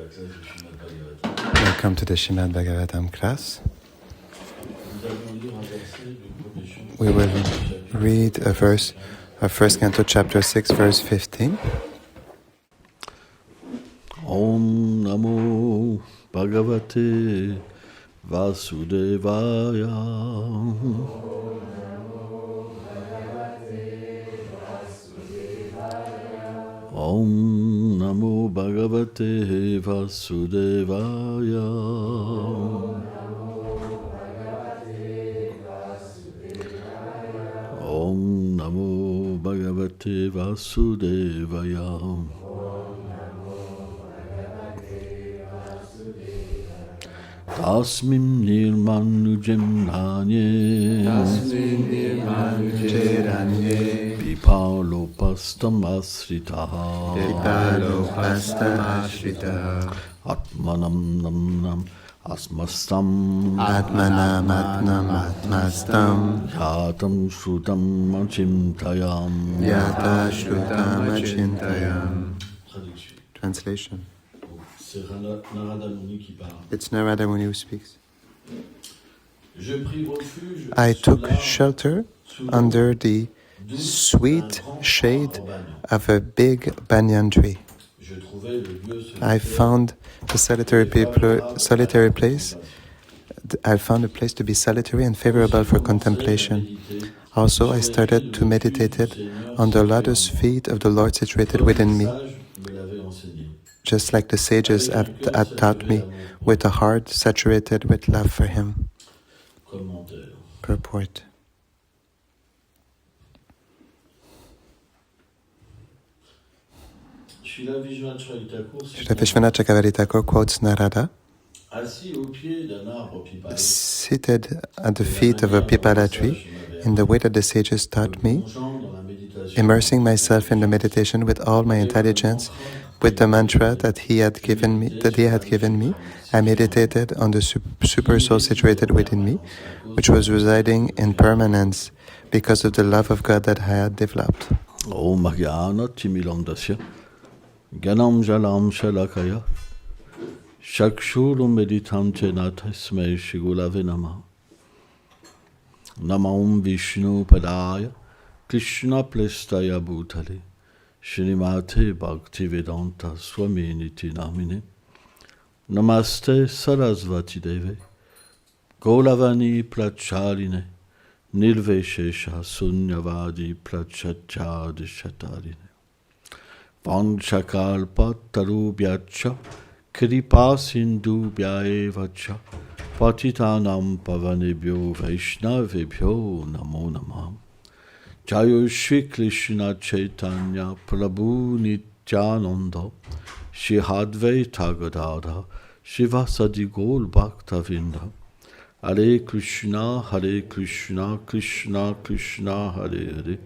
Welcome to the Srimad Bhagavatam class. We will read a verse of 1 Canto, chapter 6, verse 15. Om Namo Bhagavate Vasudevaya. Om Namo Bhagavate Vasudevaya. Om Namo Bhagavate Vasudevaya. Tasmim nirmanujem ranye Pipalopastam asritaha Atmanam nam nam asmastam Yatam shrutam achintayam. Translation. It's Narada Muni who speaks. I took shelter under the sweet shade of a big banyan tree. I found a solitary place. I found a place to be solitary and favorable for contemplation. Also, I started to meditate on the lotus feet of the Lord situated within me, just like the sages had taught me, with a heart saturated with love for Him. Purport. Srila Vishwanath Chakravarti Thakur quotes Narada, seated at the feet of a pipala tree, in the way that the sages taught me, immersing myself in the meditation with all my intelligence, with the mantra that he had given me, I meditated on the super soul situated within me, which was residing in permanence because of the love of God that I had developed. Om Jnana Timilandasya Gyanam Jalam Shalakaya Shakshuru Meditante Natasmai Shigulave Nama Namam Vishnu Padaya Krishna Plestaya Bhutale Srimate Bhaktivedanta Swami Niti Namine Namaste Sarasvati Deve Golavani Prachaline Nirveshesha Sunyavadi Prachachadi Shatarine Vanchakalpa Tarubhyacha Kripa Sindhu Bhyaevacha Patitanam Pavanebhyo Vaishnavebhyo Namo Namah. Jayo Shri Krishna Chaitanya Prabhu Nityananda Shri Advaita Gadadha Shivasadi Gaur Bhaktavinda Hare Krishna Krishna Krishna Hare Hare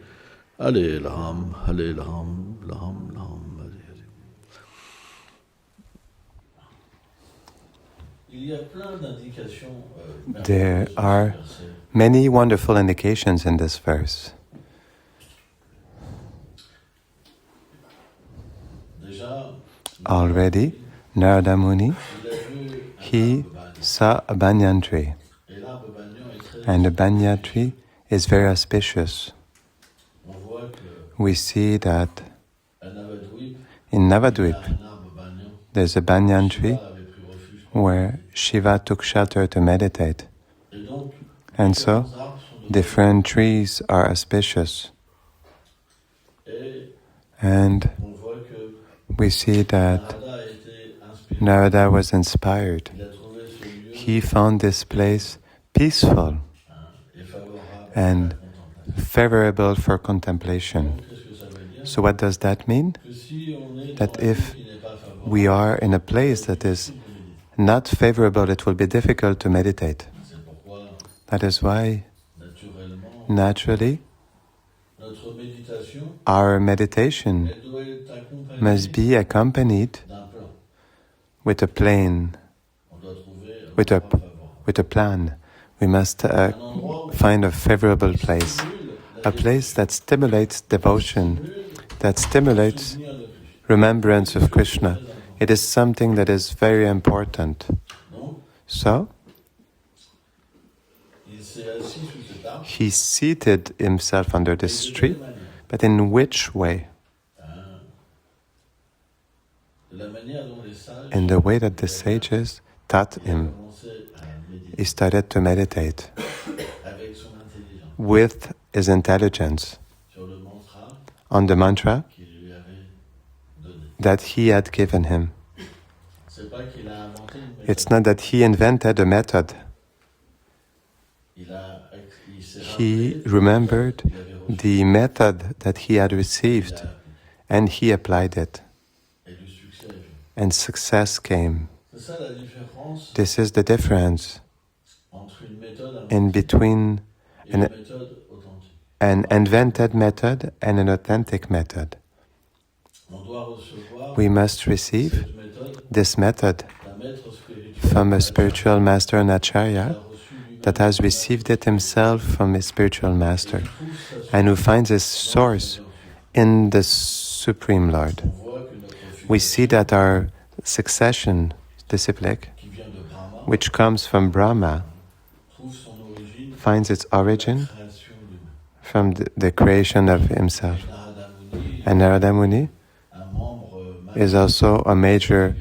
Hare Ram Ram Ram Hare Hare. There are many wonderful indications in this verse. Already, Narada Muni, he saw a banyan tree, and the banyan tree is very auspicious. We see that in Navadvip, there's a banyan tree where Shiva took shelter to meditate. And so, different trees are auspicious. And we see that Narada was inspired. He found this place peaceful and favorable for contemplation. So what does that mean? That if we are in a place that is not favorable, it will be difficult to meditate. That is why, naturally, our meditation must be accompanied with a plan. With a plan. We must find a favorable place, a place that stimulates devotion, that stimulates remembrance of Krishna. It is something that is very important. So, he seated himself under this tree, but in which way? In the way that the sages taught him. He started to meditate with his intelligence on the mantra that he had given him. It's not that he invented a method. He remembered the method that he had received and he applied it. And success came. This is the difference in between an invented method and an authentic method. We must receive this method from a spiritual master and acharya that has received it himself from his spiritual master and who finds his source in the Supreme Lord. We see that our succession, disciplic, which comes from Brahma, finds its origin from the creation of himself. And Narada Muni is also a major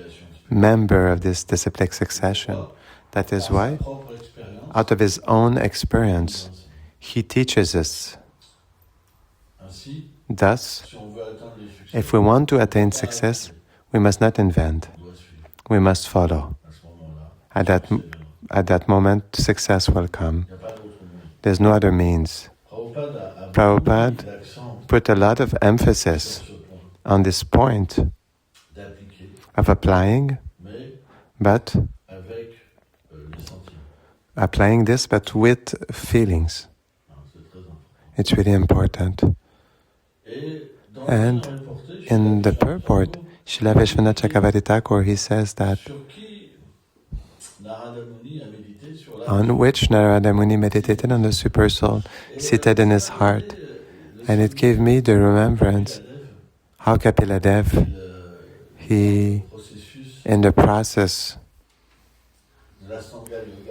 member of this disciplic succession. That is why, out of his own experience, he teaches us. Thus, if we want to attain success, we must not invent. We must follow. At that moment, success will come. There's no other means. Prabhupada put a lot of emphasis on this point of applying, but applying this, but with feelings. It's really important. And in the purport, Srila Vishwanath Chakravarti Thakur, he says that on which Narada Muni meditated on the Super Soul seated in his heart. And it gave me the remembrance how Kapiladev, he, in the process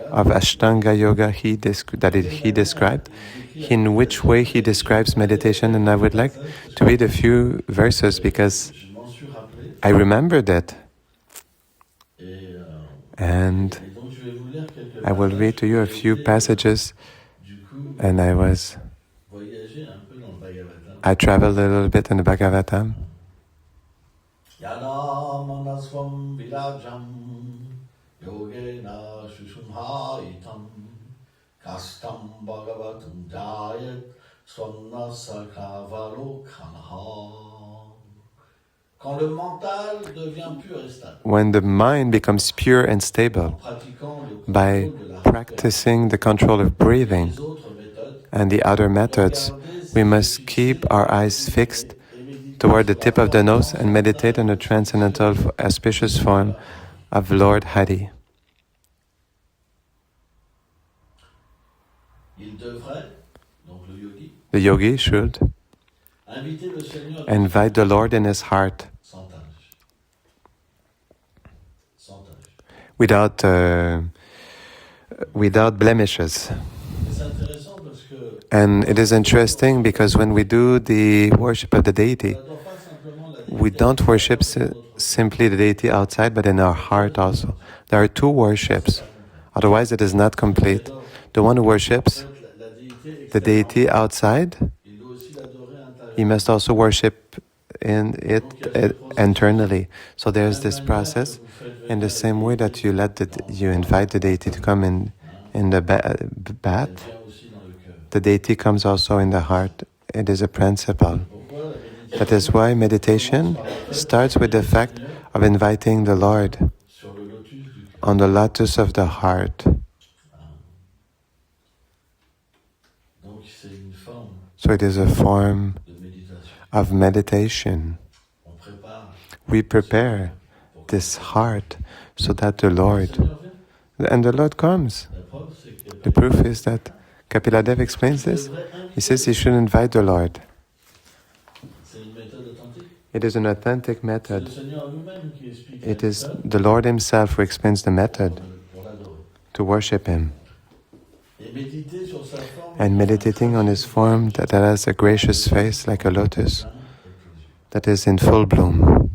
of Ashtanga Yoga he described, in which way he describes meditation, and I would like to read a few verses because I remembered it. And I will read to you a few passages, and I traveled a little bit in the Bhagavatam. Yana manasvam virajam yogena shushumhaitam kastam bhagavatam jayat swanna sakhavalokhanha. When the mind becomes pure and stable, by practicing the control of breathing and the other methods, we must keep our eyes fixed toward the tip of the nose and meditate on the transcendental auspicious form of Lord Hari. The yogi should invite the Lord in his heart without blemishes. And it is interesting because when we do the worship of the deity, we don't worship simply the deity outside, but in our heart also. There are two worships, otherwise it is not complete. The one who worships the deity outside, he must also worship in it internally. So there's this process. In the same way that you invite the deity to come in the bath, the deity comes also in the heart. It is a principle. That is why meditation starts with the fact of inviting the Lord on the lotus of the heart. So it is a form of meditation. We prepare this heart so that the Lord comes. The proof is that Kapiladev explains this. He says you should invite the Lord. It is an authentic C'est le method. Seigneur lui-même qui explique It la is méthode the Lord Himself who explains the method pour l'adorer. to worship Him. Et méditer sur sa forme, And meditating on His form that has a gracious face like a lotus, that is in full bloom,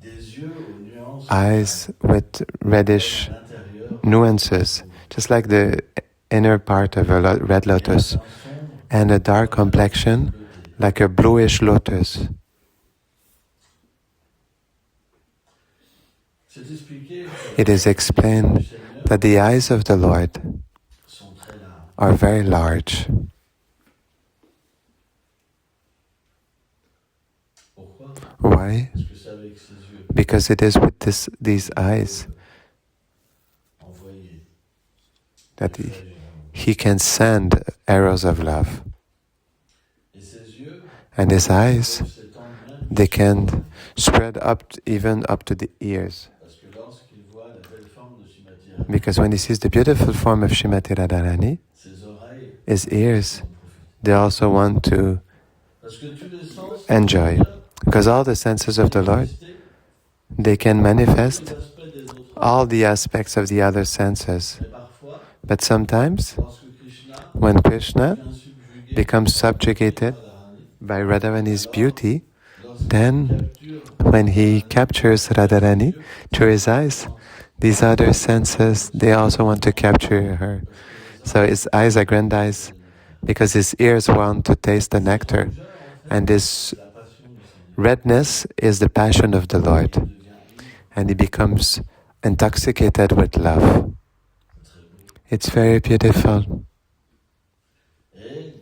des yeux aux nuances eyes with reddish à l'intérieur, nuances, just like the inner part of a red lotus, and a dark complexion like a bluish lotus. c'est expliqué It is explained that the eyes of the Lord sont très larges. are very large. Pourquoi? Why? Parce que c'est avec ses yeux Because it is with these eyes envoyés that He can send arrows of love. et ses yeux And His eyes, s'étendent même they can spread up, even up to the ears. parce que lorsqu'il voit la belle forme de Srimati Radharani, Because when He sees the beautiful form of Srimati Radharani, ses oreilles His ears, en profitent. they also want to Parce que tous les sens enjoy. Because all the senses of the Lord, they can manifest les aspects des autres. all the aspects of the other senses. Mais parfois, But sometimes, lorsque Krishna when Krishna vient subjuguer becomes subjugated Radharani, by Radharani's beauty, lorsqu'il then capture when he captures Radharani through his eyes, these other senses, they also want to capture her. So his eyes aggrandize because his ears want to taste the nectar. And this la passion du Seigneur, redness is the passion of the Lord. devient ivre. And he becomes intoxicated with love. C'est très beau. It's very beautiful. Et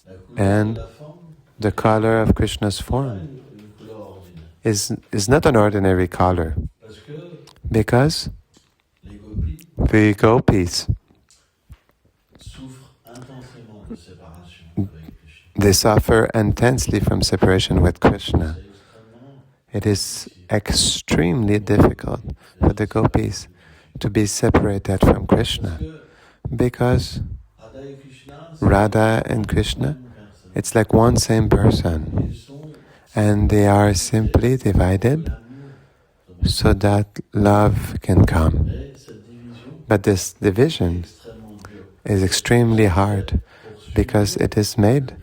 la couleur And de la forme the color of Krishna's n'est pas form une couleur ordinaire. is not an ordinary color. Parce que Because les gopis the gopis, souffrent intensément de séparation avec Krishna. they suffer intensely from separation with Krishna. C'est extrêmement It is extremely difficult for the gopis to be separated from Krishna. parce que Because Radha et Krishna, c'est Radha and Krishna, une personne. it's like one same person. Ils sont And they are simply divided l'amour. so that love can come. Et cette division But this est division extrêmement dure. is extremely hard because it is made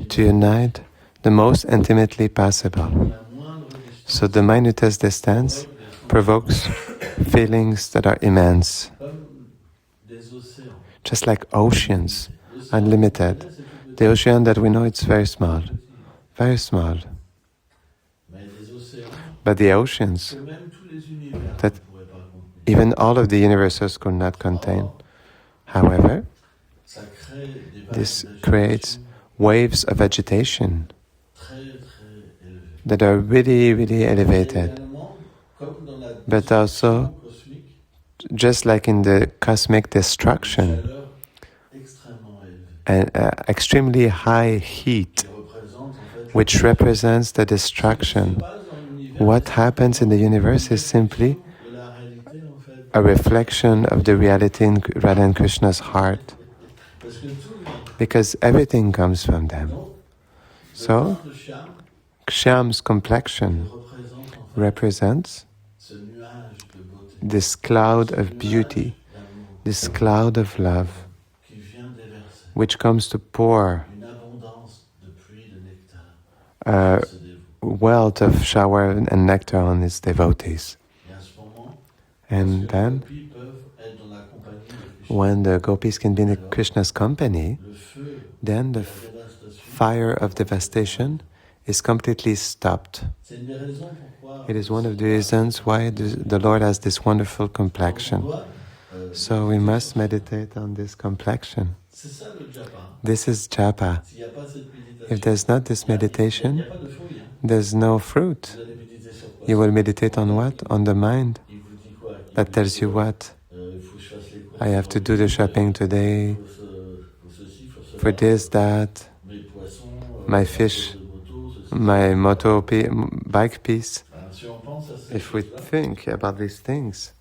to unite the most intimately possible. La moindre distance So the minutest distance provokes feelings that are immense, comme des océans. just like oceans, unlimited. The ocean that we know, it's very small, very small. Mais des océans But the oceans, que même tous les univers That- ne pourraient pas contenir. even all of the universes could not contain. However, Ça crée des vagues this d'agitation creates waves of agitation très très élevées. that are really, really Et elevated. également, comme dans la But also, destruction cosmique, just like in the cosmic une destruction, chaleur extrêmement élevée an extremely high heat, qui représente en fait which represents the ce qui se destruction. passe dans l'univers. What happens in the universe is simply De la réalité, en fait. a reflection of the reality in Radha and Krishna's heart, Parce que tout vient. because everything comes from them. Donc, le So, teint de Shyam Shyam's complexion représente en fait represents ce nuage de beauté, this cloud ce of nuage beauty, d'amour this cloud of love, qui vient déverser which comes to pour une abondance de pluie de nectar a sur ses dévots. wealth of shower and nectar on his devotees. Et à ce moment, And lorsque les then, gopis peuvent être dans la compagnie de Krishna, when the gopis can be in Krishna's company, le feu then de the la dévastation, fire of devastation is completely stopped. c'est une des raisons pourquoi It is one of the reasons why the Lord has this wonderful on complexion. doit, So we must meditate on this complexion. c'est ça le japa. This is japa. S'il n'y a pas cette méditation, If there's not this il n'y a meditation, pas de fouille. Hein. there's no fruit. Vous allez méditer sur quoi? You will meditate on what? On the mind. Il vous dit quoi? Il That vous tells dit, you what? il faut que je fasse les courses, I have to do the shopping today faut ceci, faut cela, for this, that, mes poissons, my fish, de moto, ceci, my bike piece. Ben, si on pense à ces If we choses-là, think about these things,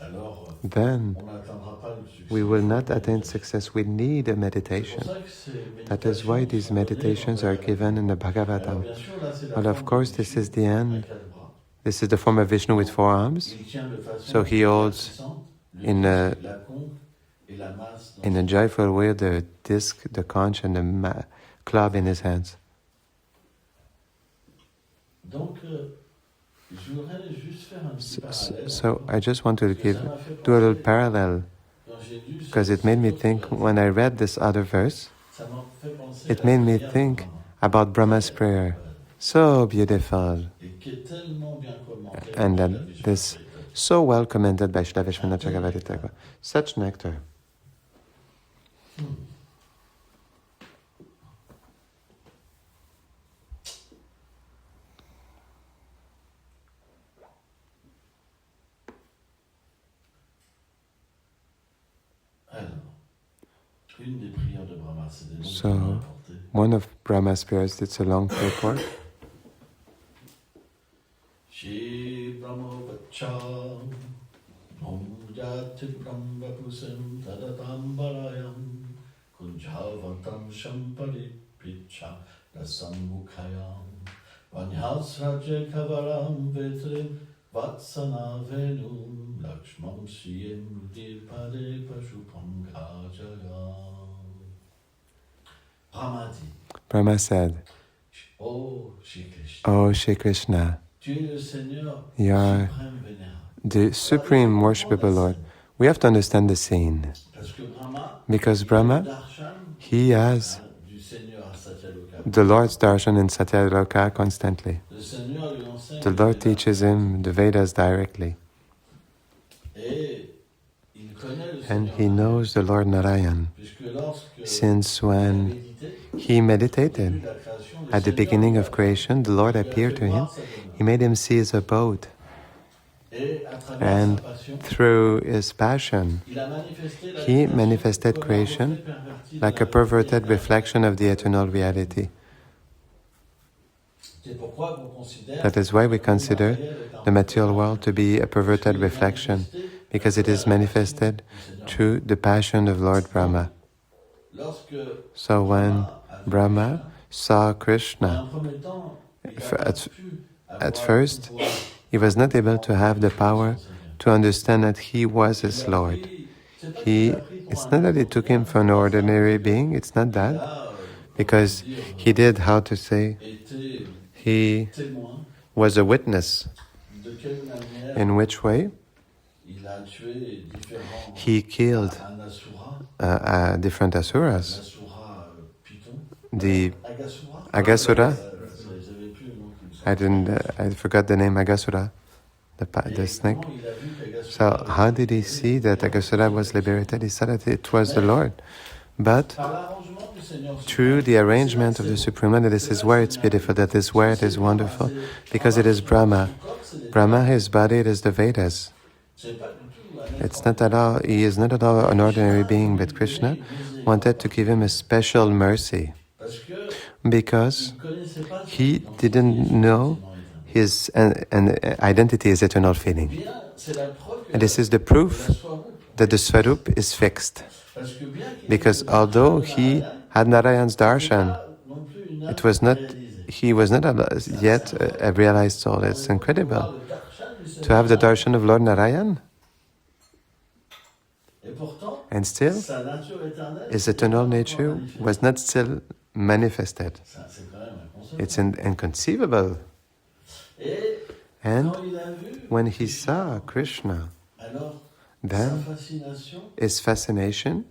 then on n'atteindra pas le succès. we will not attain success. We need a C'est pour meditation. ça que ces That is why these meditations are given in the Bhagavatam. bien sûr, là, c'est la Well, of forme course, de this Vishnu is the end. à quatre bras. This is the form of Vishnu with 4 arms. Il tient de façon So he holds puissante le in a, disque, la conque et la masse dans in a joyful way the disc, the conch, and the club in his hands. Donc, je voudrais juste faire un petit parallèle. So I just want to Parce que ça m'a fait do a little penser, parallel, quand j'ai lu because it cet made me autre think, verset, when I read this other verse, ça m'a fait penser it à made la me prière de think Brahma, about Brahma's prayer. So beautiful. et qui est tellement bien commentée And par then la Vishnu this, Chaitanya. so well commented by Srila Vishwanath Chakravarti Thakur. Such nectar. Alors, une des prières de Brahma, c'est des noms So, qu'on a apportés. one of Brahma's prayers, it's a long purport. Shri Brahma Vacham Om Jati Brahma Pusam Tadatam Balayam Kunjavantam Shampari Picha Rasambukhayam Vanyasraja Kavaram Vetrim Vatsana Venum Lakshmam Siyem Dirpade Pashupam Kajagam. Brahma dit, Brahma said, Oh Shri Krishna, "O Shri Krishna, tu es le Seigneur you are suprême vénérable. the supreme worshipable Lord." We have to understand the scene. Parce que Brahma, Because il Brahma, a le darshan, he has du Seigneur à Satyaloka. the Lord's darshan in Satyaloka constantly. Le Seigneur lui enseigne The les Lord Védas. teaches him the Vedas directly. Et il connaît le And Seigneur he Narayan, knows the Lord Narayan. puisque lorsque Since il a when médité, he au début meditated, de la création, le at the Seigneur beginning lui a- of creation, the Lord lui a appeared fait to him. voir sa demeure. He made him see his abode. Et à travers And sa passion, through his passion, il a manifesté la he création manifested comme un creation reflet perverti de like la a perverted réalité reflection of the eternal reality. C'est pourquoi on considère That is why we que le monde consider matériel est un the material reflet world to be a perverted reflection, because it is manifested through the passion of Lord Brahma. Lorsque So when Brahma saw en Krishna, un premier temps, il F- n'a pas at- pu at avoir first, le pouvoir he was not able to have the power son Seigneur. to understand that he was Il his l'a Lord. pris- c'est pas qu'il l'a pris pour It's un not that he autre took bien, him for an ordinary being, it's not il that, a, because comment dire, he did, how to say, été he témoin was a witness. de quelle manière In which way? il a tué différents He killed un asura, different asuras. l'asura python, The Agasura. Agasura, J'avais plus le nom qui me I didn't, I forgot the name Agasura, the Et snake. comment il a vu qu'Agasura So how did he see that Agasura was liberated? He saw that it was the Lord. But par l'arrangement du Seigneur through the arrangement of the Supreme Lord, this is where it's beautiful, that is where it is wonderful, because it is Brahma. Brahma, his body, it is the Vedas. c'est pas du tout un être It's not at all, he is not at all an ordinary being, but Krishna wanted to give him a special mercy, parce que because il connaissait pas son he identité didn't know his identity is eternal feeling. Bien, c'est la preuve que And this is the la proof Swarup, that the Swarup is fixed. parce que bien qu'il Because ait although le he Narayan, had Narayan's c'est darshan, pas non plus une it âme was not, réalisée. he was not yet a realized soul. It's incredible to have the darshan of Lord Narayan, Et pourtant, and still sa nature éternelle, his eternal nature was not still manifested. ça, c'est quand même inconcevable. It's inconceivable. Et And quand il a vu, when he saw Krishna, alors then sa fascination his fascination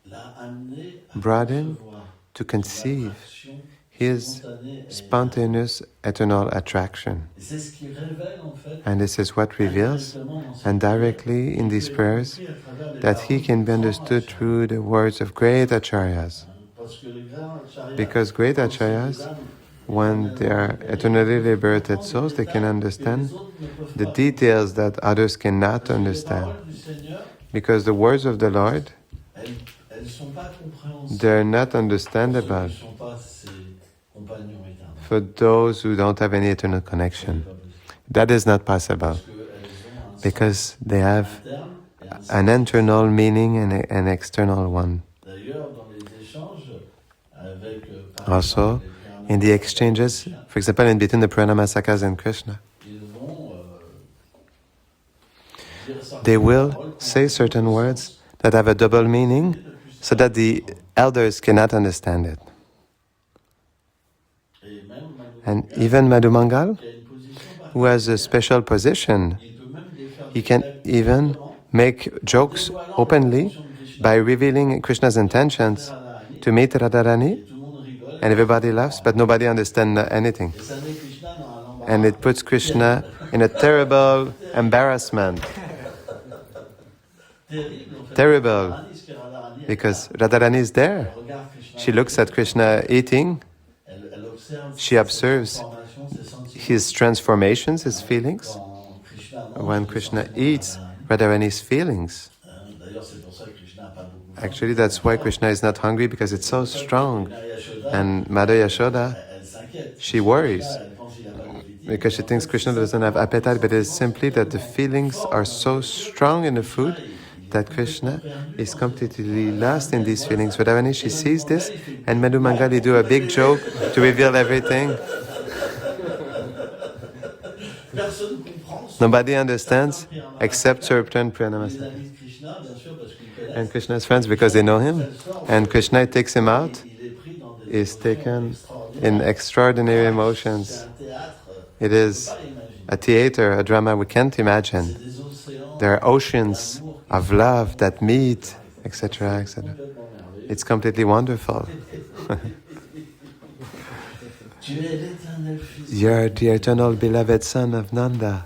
l'a amené à brought him concevoir to conceive l'attraction his spontanée et spontaneous eternal attraction. Et c'est ce qui révèle en fait And this is what reveals indirectement dans cette and prière, directly in these qu'il peut être prayers compris à travers les that he paroles can be des grands understood acharyas. through the words of great acharyas. Parce que les grands acharyas, Because great quand c'est acharyas, des âmes when they are eternally liberated souls, they can understand the details that others cannot understand. Because the words of the Lord, elles sont pas compréhensibles they're not pour ceux understandable qui sont pas ses compagnons éternels. for those who don't have any eternal connection. That is not possible. Parce qu'elles ont un because they have interne et un an sens internal meaning and an external one. D'ailleurs, dans les échanges avec, par Also, exemple, les in the exchanges, for example, in between the Pranamasakas and Krishna, ils vont dire certaines they will paroles qui ont say un certain double words sens, that have a double meaning et le plus so that the elders cannot understand it. Et même And Madhu even Madhumangal, qui a une position who has a particulière, special position, il peut même les faire he can disparaître even ouvertement, make jokes openly by revealing Krishna's intentions to meet Radharani, et tout le monde rigole, and everybody laughs, but nobody understands anything. et ça met Krishna dans un embarras And it puts Krishna in a terrible embarrassment, terrible, en fait. terrible, Radharani, parce que Radharani, because Radharani is there. elle regarde Krishna, She looks at Krishna eating, elle observe she observes ses transformations, ses sentiments. his transformations, his feelings. Quand Krishna mange, When les Krishna sentiments de eats Radharani. Radharani's feelings. D'ailleurs, c'est pour ça que Krishna n'a pas beaucoup faim. Actually, that's why Krishna is not hungry, because it's so strong. Yashoda, And Mother Yashoda, elle s'inquiète. she worries, Elle pense qu'il n'a pas d'appétit. because she thinks Krishna doesn't have appetite, but it's simply that the feelings are so strong in the food that Krishna is completely lost in these feelings. Radharani, she sees this, and Madhu Mangali do a big joke to reveal everything. Personne comprend. Nobody understands except certain Pranamasakas. Les amis de Krishna, bien sûr, parce qu'ils connaissent. And Krishna's friends, because they know him. And Krishna takes him out, Il est pris dans des is taken extraordinaires. in extraordinary C'est emotions. un théâtre. It is Pas imaginer. a theater, a drama we can't imagine. C'est des océans. There are oceans of love that meet, etc., etc. Complètement merveilleux. It's completely wonderful. Tu es l'éternel fils. You're the eternal beloved son of Nanda.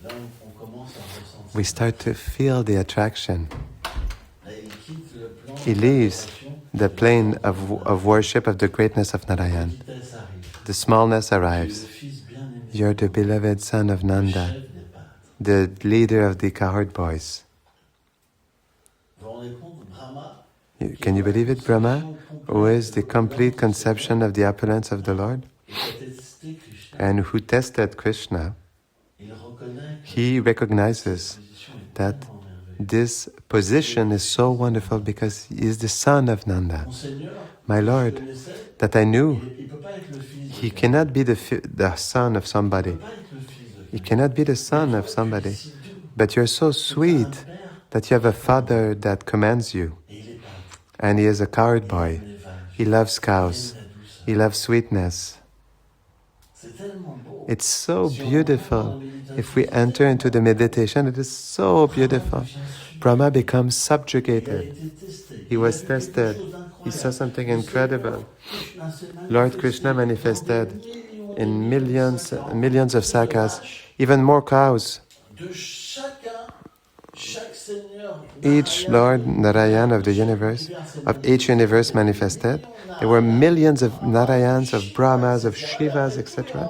Là, on commence à ressentir. We start to feel the attraction. Là, il quitte le plan He leaves the plane of worship of the greatness of La Narayan. vitesse arrive. The smallness Tu es le arrives. fils bien-aimé. You're the beloved son of Le Nanda, chef des pâtres. the leader of the cowherd boys. Vous vous rendez compte, Brahma, Can you believe it, Brahma, who is the complete conception of the opulence of the Lord, il a testé Krishna. and who tested Krishna, Il reconnaît que he recognizes cette position est that tellement merveilleuse. this position is so wonderful because he is the son of Nanda. Mon Seigneur, My je Lord, connaissais, that I knew, il ne peut pas être le fils de he quelqu'un. cannot be the son of Il somebody. ne peut pas être le fils de He quelqu'un. cannot be the son of somebody. Si doux, But you're so un sweet père, that you have a father that commands you. et il est pâtre. And he is a cowherd Il boy. aime les vaches. He loves Il cows. aime la douceur. He loves sweetness. C'est tellement beau. It's so Si on rentre dans beautiful. la méditation, If we enter into the meditation, it is so beautiful. Brahma becomes Il a subjugated. été testé. He Il a was vu quelque tested. chose d'incroyable. He saw something Le incredible. Seigneur, Krishna s'est Lord manifesté Krishna manifested dans des millions in de millions, saccades, millions of de sakas, vaches, even more cows. de chacun, chaque seigneur, Each Lord Narayan of the universe, of each universe manifested. There were millions of Narayans, of Brahmas, of Shivas, etc.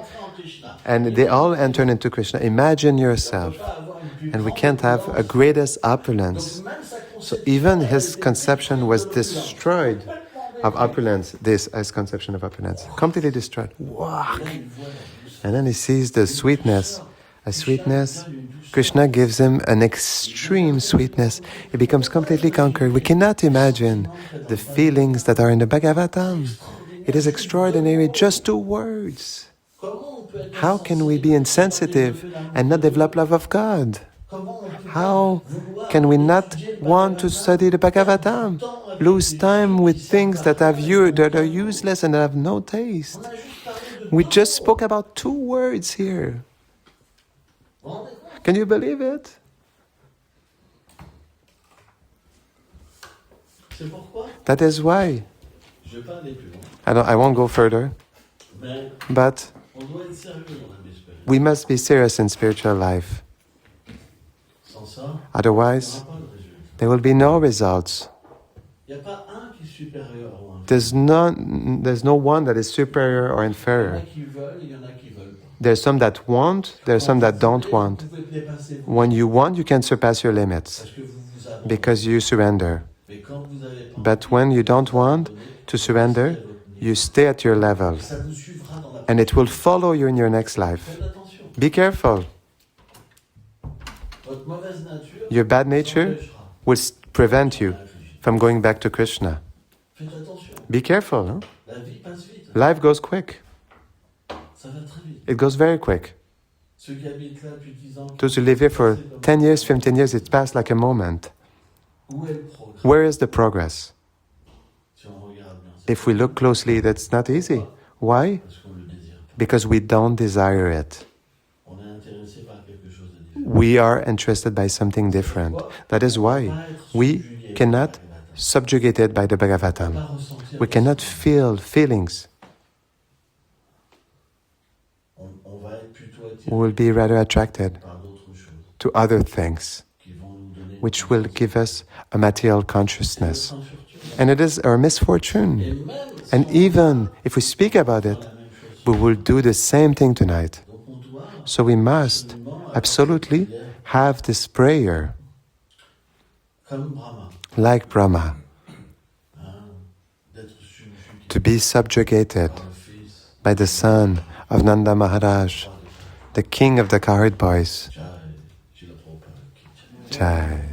And they all entered into Krishna. Imagine yourself. And we can't have a greatest opulence. So even his conception was destroyed of opulence, this his conception of opulence, completely destroyed. Wow. And then he sees the sweetness, a sweetness. Krishna gives him an extreme sweetness. He becomes completely conquered. We cannot imagine the feelings that are in the Bhagavatam. It is extraordinary, just 2 words. How can we be insensitive and not develop love of God? How can we not want to study the Bhagavatam? Lose time with things that are useless and that have no taste. We just spoke about 2 words here. Can you believe it? C'est pourquoi That is why. je vais pas aller plus loin. I won't go further, Mais but on doit être sérieux dans la vie spirituelle. we must be serious in spiritual life. Sans ça, il n'y Otherwise, aura pas de résultat. there will be no results. Il n'y a pas un qui est supérieur ou inférieur. There's no one that is superior or Il y en a inferior. qui veulent, il y en a qui veulent pas. There's some that want, there's some that don't want. Vous pouvez dépasser vous, When you want, you can surpass your limits parce que vous vous abandonnez. because you surrender. Mais quand vous avez pas But when you don't want to surrender, you stay at your level ça vous suivra dans la and it will follow you in your next life. Faites attention. Be careful. Votre mauvaise nature Your bad nature s'empêchera. will prevent you from going back to Krishna. Faites attention. Be careful, huh? La vie passe vite. Life goes quick. Ça va très vite. It goes very quick. Ceux qui habitent là depuis 10 ans, Those who live here for 10 years, 15 years, it passed like a moment. où est le progrès? Where is the progress? Si on regarde bien, c'est If we look closely, that's not easy. Why? parce qu'on le désire pas. Because we don't desire it. On est intéressé par quelque chose de différent. We are interested by something different. That is why we cannot subjugate it by the Bhagavatam. Pas ressentir We cannot feel feelings. on va être plutôt We attiré will be rather attracted par d'autres choses to other things, qui vont nous donner which will give us a material notre consciousness. infortune. And it is our misfortune. Et même And si even if we speak about on it, fait la même chose, we will do the same thing tonight. donc on doit So we must absolutely have this prayer comme Brahma, like Brahma, d'être subjugué to be subjugated par le fils by the son of Nanda Maharaj, the king of the cowherd boys. Jai, Srila Prabhupada, qui Jai. Jai.